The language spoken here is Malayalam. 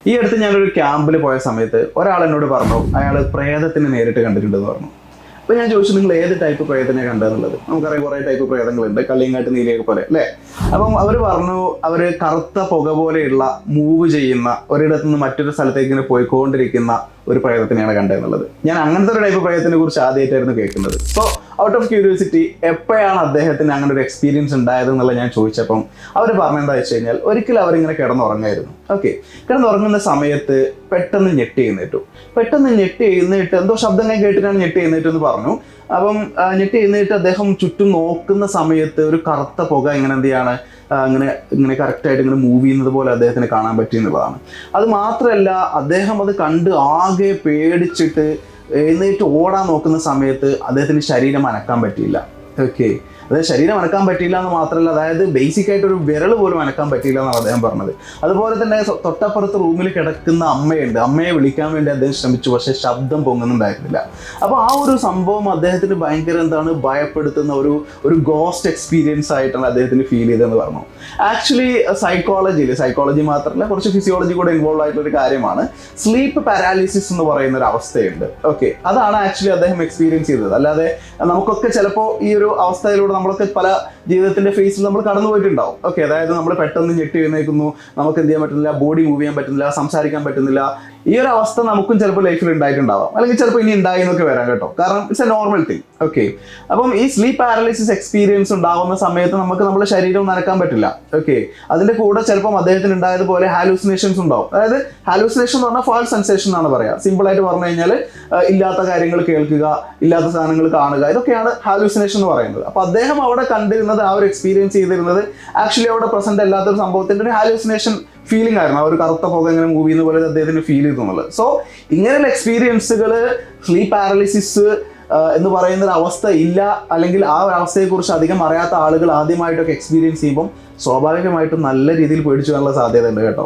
ഈ അടുത്ത് ഞാനൊരു ക്യാമ്പിൽ പോയ സമയത്ത് ഒരാൾ എന്നോട് പറഞ്ഞു അയാൾ പ്രേതത്തിനെ നേരിട്ട് കണ്ടിട്ടുണ്ടെന്ന് പറഞ്ഞു. അപ്പോൾ ഞാൻ ചോദിച്ചു, നിങ്ങൾ ഏത് ടൈപ്പ് പ്രേതത്തിനെ കണ്ടതെന്നുള്ളത്. നമുക്കറിയാം കുറേ ടൈപ്പ് പ്രേതങ്ങളുണ്ട്, കള്ളിയങ്കാട്ട് നീലയൊക്കെ പോലെ അല്ലേ. അപ്പം അവർ പറഞ്ഞു അവർ കറുത്ത പുക പോലെയുള്ള മൂവ് ചെയ്യുന്ന ഒരിടത്തു നിന്ന് മറ്റൊരു സ്ഥലത്തേക്ക് ഇങ്ങനെ പോയിക്കൊണ്ടിരിക്കുന്ന ഒരു പ്രേതത്തിനെയാണ് കണ്ടതെന്നുള്ളത്. ഞാൻ അങ്ങനത്തെ ഒരു ടൈപ്പ് പ്രേതത്തിനെ കുറിച്ച് ആദ്യമായിട്ടായിരുന്നു കേൾക്കുന്നത്. സോ ഔട്ട് ഓഫ് ക്യൂരിയോസിറ്റി എപ്പോഴാണ് അദ്ദേഹത്തിന് അങ്ങനെ ഒരു എക്സ്പീരിയൻസ് ഉണ്ടായത് എന്നുള്ളത് ഞാൻ ചോദിച്ചപ്പം അവർ പറഞ്ഞെന്താ വെച്ച് കഴിഞ്ഞാൽ, ഒരിക്കലും അവരിങ്ങനെ കിടന്നുറങ്ങായിരുന്നു. ഓക്കെ, കിടന്നുറങ്ങുന്ന സമയത്ത് പെട്ടെന്ന് ഞെട്ടി എഴുന്നേറ്റു. എന്തോ ശബ്ദം ഞാൻ കേട്ടിട്ടാണ് ഞെട്ടി എഴുന്നേറ്റു എന്ന് പറഞ്ഞു. അപ്പം ഞെട്ടി എഴുന്നേറ്റ് അദ്ദേഹം ചുറ്റും നോക്കുന്ന സമയത്ത് ഒരു കറുത്ത പുക ഇങ്ങനെ എന്ത് ചെയ്യാണ് ഇങ്ങനെ കറക്റ്റായിട്ട് ഇങ്ങനെ മൂവ് ചെയ്യുന്നത് പോലെ അദ്ദേഹത്തിന് കാണാൻ പറ്റി എന്നുള്ളതാണ്. അത് മാത്രമല്ല, അദ്ദേഹം അത് കണ്ട് ആകെ പേടിച്ചിട്ട് എഴുന്നേറ്റ് ഓടാൻ നോക്കുന്ന സമയത്ത് അദ്ദേഹത്തിന് ശരീരം അനക്കാൻ പറ്റിയില്ല. ഓക്കെ, അതായത് ശരീരം അനക്കാൻ പറ്റിയില്ല എന്ന് മാത്രമല്ല, അതായത് ബേസിക് ആയിട്ട് ഒരു വിരൽ പോലും അനക്കാൻ പറ്റിയില്ല എന്നാണ് അദ്ദേഹം പറഞ്ഞത്. അതുപോലെ തന്നെ തൊട്ടപ്പുറത്ത് റൂമിൽ കിടക്കുന്ന അമ്മയുണ്ട്, അമ്മയെ വിളിക്കാൻ വേണ്ടി അദ്ദേഹം ശ്രമിച്ചു, പക്ഷേ ശബ്ദം പൊങ്ങുന്നുണ്ടായിരുന്നില്ല. അപ്പോൾ ആ ഒരു സംഭവം അദ്ദേഹത്തിന് ഭയങ്കര ഭയപ്പെടുത്തുന്ന ഒരു ഗോസ്റ്റ് എക്സ്പീരിയൻസ് ആയിട്ടാണ് അദ്ദേഹത്തിന് ഫീൽ ചെയ്തതെന്ന് പറഞ്ഞു. ആക്ച്വലി സൈക്കോളജി മാത്രമല്ല കുറച്ച് ഫിസിയോളജി കൂടെ ഇൻവോൾവ് ആയിട്ടുള്ള ഒരു കാര്യമാണ് സ്ലീപ്പ് പാരാലിസിസ് എന്ന് പറയുന്ന ഒരു അവസ്ഥയുണ്ട്. ഓക്കെ, അതാണ് ആക്ച്വലി അദ്ദേഹം എക്സ്പീരിയൻസ് ചെയ്തത്. അല്ലാതെ നമുക്കൊക്കെ ചിലപ്പോൾ ഈ ഒരു അവസ്ഥയിലൂടെ നമ്മളൊക്കെ പല ജീവിതത്തിന്റെ ഫേസിൽ നമ്മൾ കടന്നു പോയിട്ടുണ്ടാവും. ഓക്കെ, അതായത് നമ്മൾ പെട്ടെന്ന് ഞെട്ടി എഴുന്നേൽക്കുന്നു, നമുക്ക് എന്ത് ചെയ്യാൻ പറ്റുന്നില്ല, ബോഡി മൂവ് ചെയ്യാൻ പറ്റുന്നില്ല, സംസാരിക്കാൻ പറ്റുന്നില്ല. ഈ ഒരു അവസ്ഥ നമുക്കും ചിലപ്പോൾ ലൈഫിൽ ഉണ്ടായിട്ടുണ്ടാവാം, അല്ലെങ്കിൽ ചിലപ്പോൾ ഇനി ഉണ്ടായി എന്നൊക്കെ വരാം കേട്ടോ. കാരണം it's A normal thing. Okay, അപ്പം ഈ സ്ലീപ്പ് പാരലൈസിസ് എക്സ്പീരിയൻസ് ഉണ്ടാകുന്ന സമയത്ത് നമുക്ക് നമ്മുടെ ശരീരം നനക്കാൻ പറ്റില്ല. ഓക്കെ, അതിന്റെ കൂടെ ചിലപ്പം അദ്ദേഹത്തിന് ഉണ്ടായതുപോലെ ഹാലൂസിനേഷൻസ് ഉണ്ടാവും. അതായത് ഹാലൂസിനേഷൻ എന്ന് പറഞ്ഞാൽ ഫാൾസ് സെൻസേഷൻ എന്നാണ് പറയുക. സിമ്പിൾ ആയിട്ട് പറഞ്ഞു കഴിഞ്ഞാൽ ഇല്ലാത്ത കാര്യങ്ങൾ കേൾക്കുക, ഇല്ലാത്ത സാധനങ്ങൾ കാണുക, ഇതൊക്കെയാണ് ഹാലൂസിനേഷൻ എന്ന് പറയുന്നത്. അപ്പൊ അദ്ദേഹം അവിടെ കണ്ടിരുന്നത്, ആ ഒരു എക്സ്പീരിയൻസ് ചെയ്തിരുന്നത് ആക്ച്വലി അവിടെ പ്രസന്റ് അല്ലാത്തൊരു സംഭവത്തിന്റെ ഒരു ഹാലൂസിനേഷൻ ഫീലിംഗ് ആയിരുന്നു. ആ ഒരു കറുത്ത പുക ഇങ്ങനെ മൂവ് ചെയ്യുന്ന പോലെ അദ്ദേഹത്തിന് ഫീൽ ചെയ്തു എന്നുള്ളത്. സോ ഇങ്ങനെയുള്ള എക്സ്പീരിയൻസുകൾ, സ്ലീപ്പ് പാരലിസിസ് എന്ന് പറയുന്ന ഒരു അവസ്ഥ ഇല്ല, അല്ലെങ്കിൽ ആ ഒരു അവസ്ഥയെക്കുറിച്ച് അധികം അറിയാത്ത ആളുകൾ ആദ്യമായിട്ടൊക്കെ എക്സ്പീരിയൻസ് ചെയ്യുമ്പം സ്വാഭാവികമായിട്ടും നല്ല രീതിയിൽ പേടിച്ചു പോകാനുള്ള സാധ്യത ഉണ്ട് കേട്ടോ.